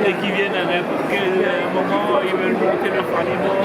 Et qui viennent à n'importe quel moment, ils veulent monter leur aliment.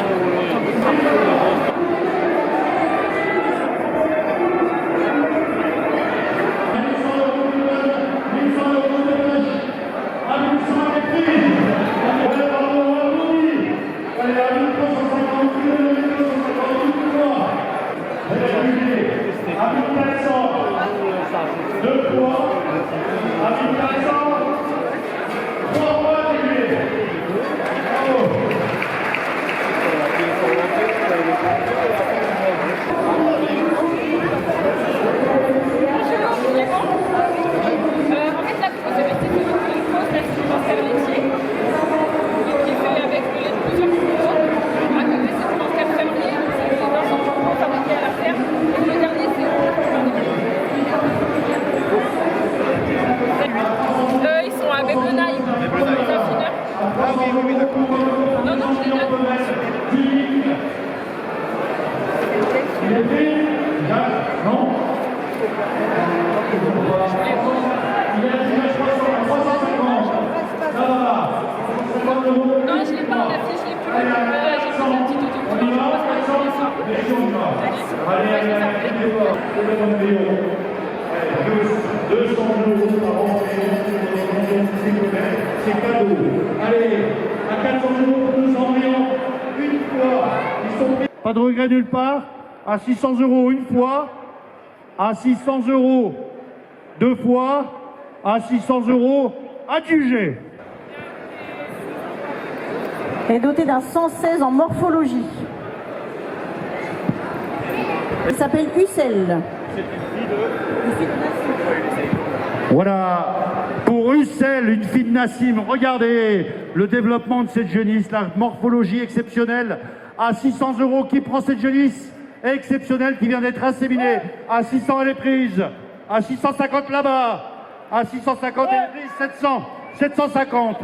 C'est cadeau. Allez, à 400 euros, nous envoyons une fois. Pas de regret nulle part. À 600 euros une fois. À 600 euros deux fois. À 600 euros adjugé. Elle est dotée d'un 116 en morphologie. Elle s'appelle Ucel. Voilà, pour Ucel, une fille de Nassim, regardez le développement de cette jeunisse, la morphologie exceptionnelle. À 600 euros, qui prend cette jeunisse exceptionnelle qui vient d'être inséminée? À 600, elle est prise. À 650 là-bas. À 650, elle est prise. 700, 750,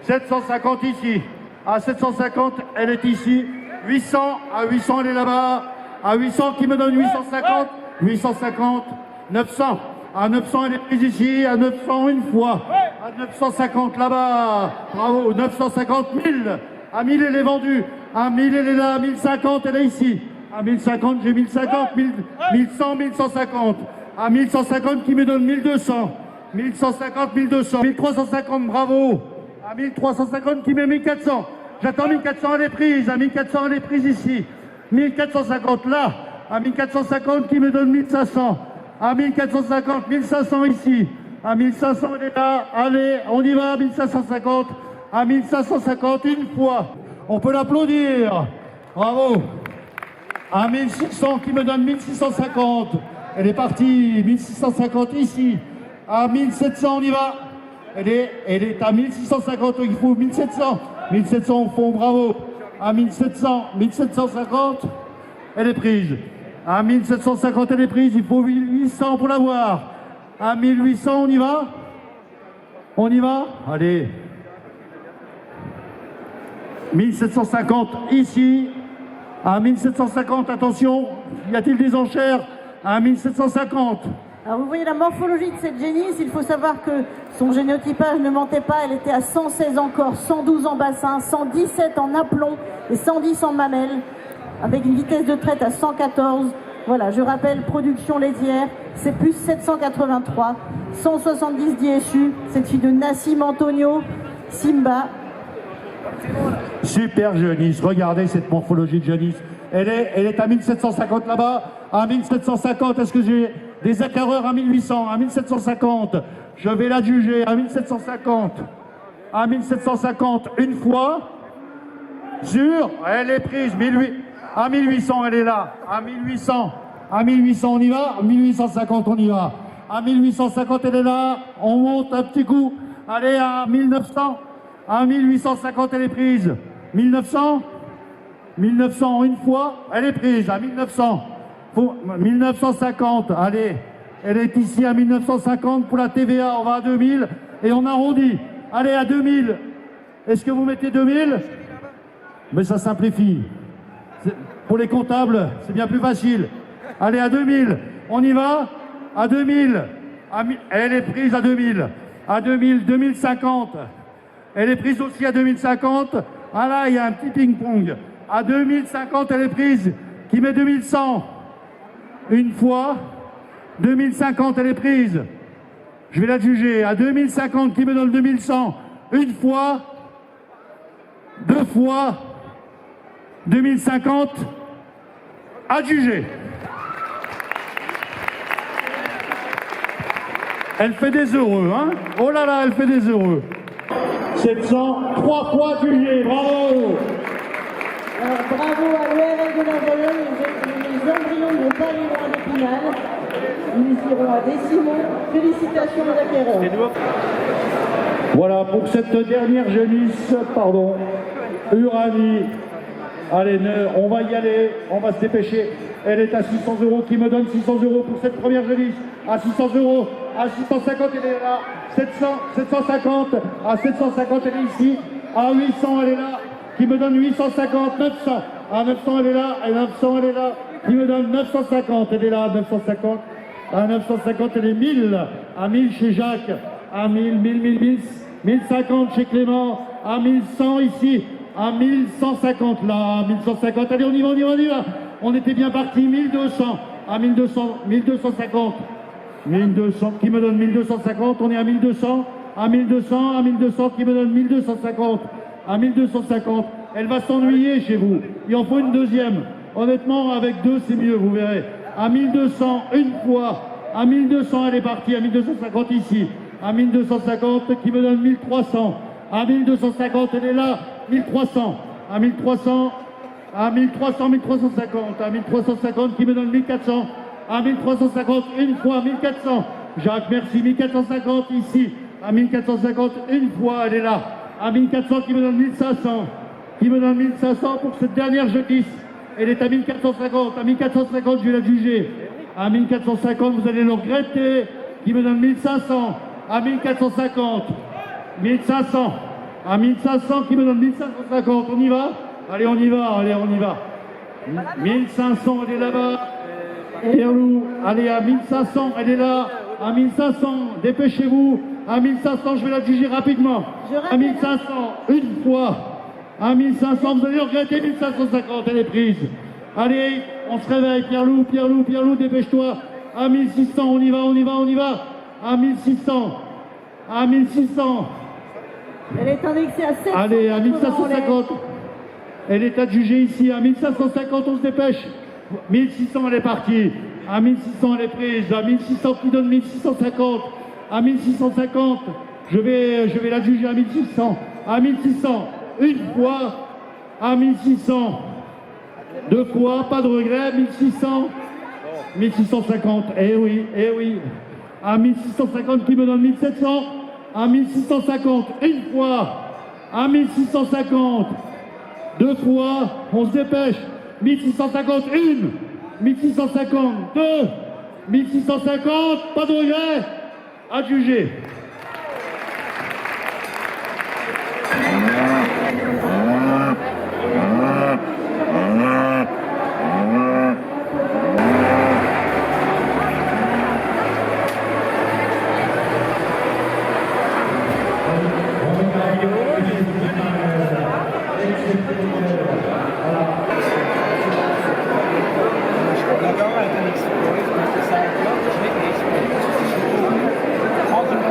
750 ici. À 750, elle est ici. 800, à 800, elle est là-bas. À 800, qui me donne 850? 850, 900. À 900, elle est prise ici. À 900, une fois. À À 950 là-bas. Bravo, 950, 1000. À 1000, elle est vendue. À 1000, elle est là. À 1050, elle est ici. À 1050, j'ai 1050, 1100, 1150. À 1150 qui me donne 1200. 1150, 1200. 1350, bravo. À 1350 qui met 1400. J'attends 1400, elle est prise. À 1400, elle est prise ici. 1450 là. À 1450 qui me donne 1500. À 1450, 1500 ici. À 1500, elle est là. Allez, on y va. À 1550. À 1550, une fois. On peut l'applaudir. Bravo. À 1600 qui me donne 1650. Elle est partie. 1650 ici. À 1700, on y va. Elle est à 1650. Il faut 1700. 1700 au fond, bravo. À 1700, 1750, elle est prise. À 1750, elle est prise. Il faut 1800 pour l'avoir. À 1800, on y va. On y va. Allez. 1750 ici. À 1750, attention. Y a-t-il des enchères? À 1750. Alors vous voyez la morphologie de cette génisse, il faut savoir que son génotypage ne mentait pas, elle était à 116 en corps, 112 en bassin, 117 en aplomb et 110 en mamelle, avec une vitesse de traite à 114. Voilà, je rappelle, production laitière, c'est plus 783, 170 d'ISU, cette fille de Nassim Antonio, Simba. Super jeunisse, regardez cette morphologie de jeunisse. Elle est à 1750 là-bas, à 1750, est-ce que j'ai des acquéreurs à 1800, à 1750, je vais la juger, à 1750, à 1750, une fois, sûr, elle est prise, à 1800, elle est là, à 1800, on y va, à 1850, on y va, à 1850, elle est là, on monte un petit coup, allez, à 1900, à 1850, elle est prise, 1900, une fois, elle est prise, à 1900, 1950, allez, elle est ici à 1950 pour la TVA, on va à 2000 et on arrondit. Allez, à 2000. Est-ce que vous mettez 2000? Mais ça simplifie. Pour les comptables, c'est bien plus facile. Allez, à 2000. On y va? À 2000. Elle est prise à 2000. À 2000, 2050. Elle est prise aussi à 2050. Ah là, il y a un petit ping-pong. À 2050, elle est prise. Qui met 2100? Une fois. 2050, elle est prise. Je vais la juger. À 2050, qui me donne 2100? Une fois. Deux fois. 2050. À juger. Elle fait des heureux, hein? Oh là là, elle fait des heureux. 700, 3 fois jugé. Bravo! Bravo à l'URL de la Vologne, les embryons ne vont pas aller loin d'Épinal. Ils iront à Décimon. Félicitations aux acquéreurs. Voilà pour cette dernière jeunisse, pardon, Uranie. Allez, on va y aller, on va se dépêcher. Elle est à 600 €, qui me donne 600 € pour cette première jeunisse. À 600 €, à 650, elle est là. 700, 750, à 750, elle est ici. À 800, elle est là. Qui me donne 850, 900. À 900, elle est là. Et 900, elle est là. Qui me donne 950, elle est là. 950. À 950, elle est 1000. À 1000 chez Jacques. À 1000, 1050 chez Clément. À 1100 ici. À 1150 là. À 1150. Allez, on y va, on y va, on y va. On était bien parti. 1200. À 1200, 1250. 1200, qui me donne 1250. On est à 1200. À 1200, à 1200, qui me donne 1250. À 1250, elle va s'ennuyer chez vous. Il en faut une deuxième. Honnêtement, avec deux, c'est mieux, vous verrez. À 1200, une fois. À 1200, elle est partie. À 1250 ici. À 1250, qui me donne 1300. À 1250, elle est là. 1300. À 1300. À 1300, 1350. À 1350, qui me donne 1400. À 1350, une fois. 1400. Jacques, merci. 1450 ici. À 1450, une fois, elle est là. À 1400, qui me donne 1500. Qui me donne 1500 pour cette dernière jeunisse. Elle est à 1450. À 1450, je vais la juger. À 1450, vous allez le regretter. Qui me donne 1500. À 1450. 1500. À 1500, qui me donne 1550. On y va? Allez, on y va. Allez, on y va. 1500, elle est là-bas. Et où? Allez, à 1500, elle est là. À 1500, dépêchez-vous. À 1500, je vais la juger rapidement. Je À rappelle- 1500, une fois. À 1500, vous allez regretter. 1550, elle est prise. Allez, on se réveille. Pierre-Loup, Pierre-Loup, Pierre-Loup, dépêche-toi. À 1600, on y va, on y va, on y va. À 1600. À 1600. Elle est indexée à 700. Allez, à 1550. Elle est adjugée ici. À 1550, on se dépêche. 1600, elle est partie. À 1600, elle est prise. À 1600, qui donne 1650. À 1650, je vais la juger à 1600. À 1600, une fois. À 1600, deux fois, pas de regret. 1600, 1650. Eh oui, eh oui. À 1650, qui me donne 1700. À 1650, une fois. À 1650, deux fois. On se dépêche. 1650, une. 1650, deux. 1650, pas de regret. Adjugé. L'agora est un exploit, c'est ça, je vais exploiter. Prendre une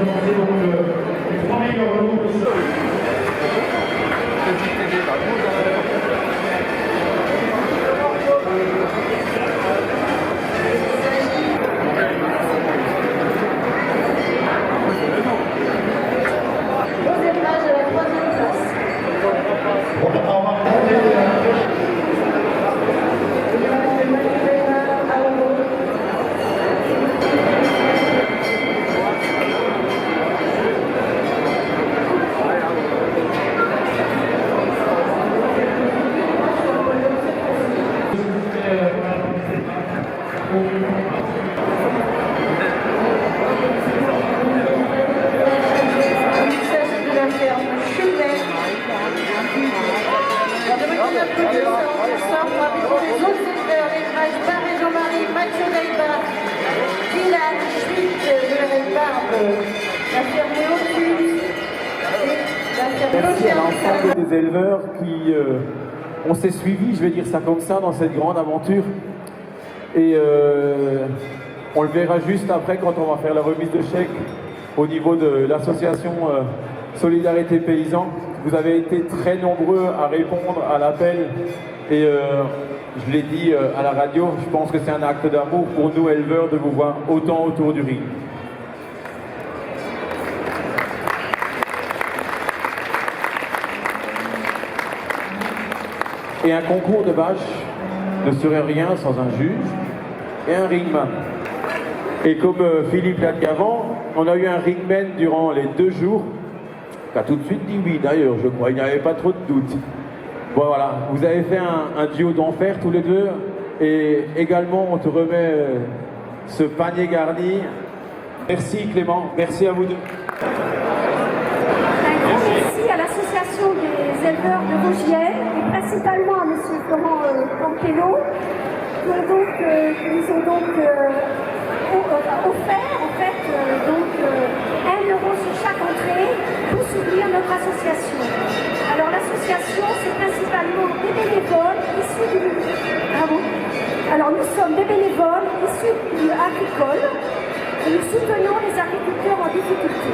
commencer donc les 3 meilleurs lots. Deuxième place de la troisième place. Merci à l'ensemble des éleveurs qui on s'est suivis, je vais dire ça comme ça, dans cette grande aventure. Et on le verra juste après quand on va faire la remise de chèques au niveau de l'association Solidarité Paysan. Vous avez été très nombreux à répondre à l'appel et je l'ai dit à la radio, je pense que c'est un acte d'amour pour nous éleveurs de vous voir autant autour du ring. Et un concours de vaches ne serait rien sans un juge et un ringman. Et comme Philippe l'a dit avant, on a eu un ringman durant les 2 jours, qui a tout de suite dit oui d'ailleurs, je crois, il n'y avait pas trop de doute. Bon voilà, vous avez fait un duo d'enfer tous les deux, et également on te remet ce panier garni. Merci Clément, merci à vous deux. Un grand merci à l'association des éleveurs de Vosgiennes et principalement à M. Florent Campello qui nous ont donc offert en fait 1 euro sur chaque entrée pour soutenir notre association. Alors l'association c'est principalement des bénévoles issus du milieu. Bravo. Alors nous sommes des bénévoles issus du milieu agricole et nous soutenons les agriculteurs en difficulté.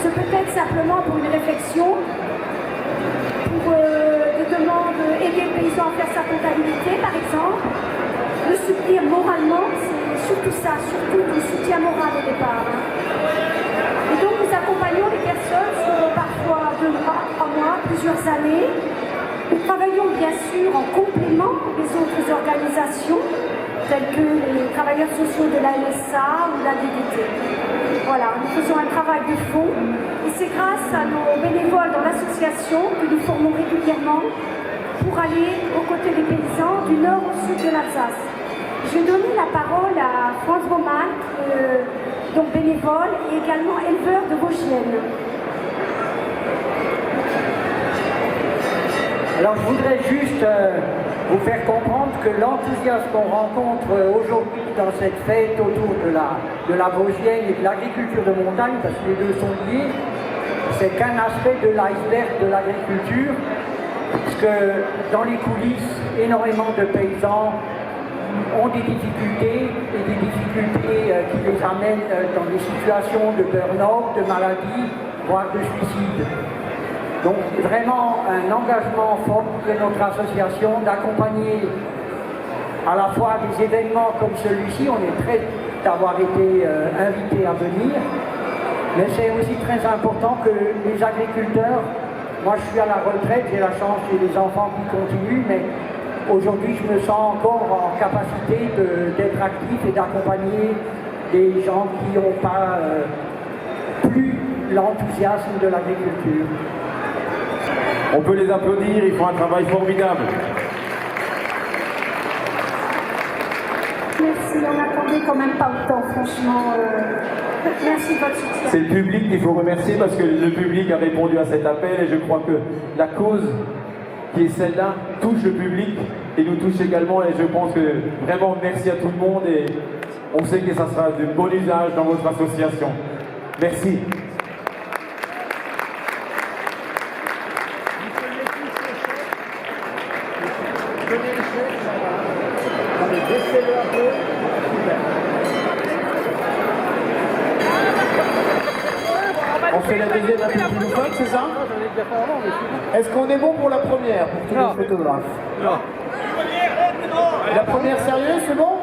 Ce peut être simplement pour une réflexion, pour des demandes, aider le paysan à faire sa comptabilité par exemple, le soutenir moralement, c'est surtout ça, surtout du soutien moral au départ. Et donc nous accompagnons les personnes sur parfois 2 mois, 3 mois, plusieurs années. Nous travaillons bien sûr en complément des autres organisations, telles que les travailleurs sociaux de la MSA ou la DDT. Voilà, nous faisons un travail de fond et c'est grâce à nos bénévoles dans l'association que nous formons régulièrement pour aller aux côtés des paysans du nord au sud de l'Alsace. Je vais donner la parole à France Roman, donc bénévole et également éleveur de Vosgiennes. Alors je voudrais juste vous faire comprendre que l'enthousiasme qu'on rencontre aujourd'hui dans cette fête autour de la Vosgienne et de l'agriculture de montagne, parce que les deux sont liés, c'est qu'un aspect de l'iceberg de l'agriculture, parce que dans les coulisses, énormément de paysans ont des difficultés, et des difficultés qui les amènent dans des situations de burn-out, de maladie, voire de suicide. Donc vraiment un engagement fort de notre association d'accompagner à la fois des événements comme celui-ci. On est très d'avoir été invités à venir, mais c'est aussi très important que les agriculteurs, moi je suis à la retraite, j'ai la chance, j'ai des enfants qui continuent, mais aujourd'hui je me sens encore en capacité d'être actif et d'accompagner des gens qui n'ont pas plus l'enthousiasme de l'agriculture. On peut les applaudir, ils font un travail formidable. Merci, on n'attendait quand même pas autant, franchement. Merci de votre soutien. C'est le public qu'il faut remercier parce que le public a répondu à cet appel et je crois que la cause qui est celle-là touche le public et nous touche également et je pense que vraiment merci à tout le monde et on sait que ça sera de bon usage dans votre association. Merci. On fait la deuxième à plus de fois, c'est ça? Est-ce qu'on est bon pour la première, pour tous les photographes? Non. La première sérieuse, c'est bon?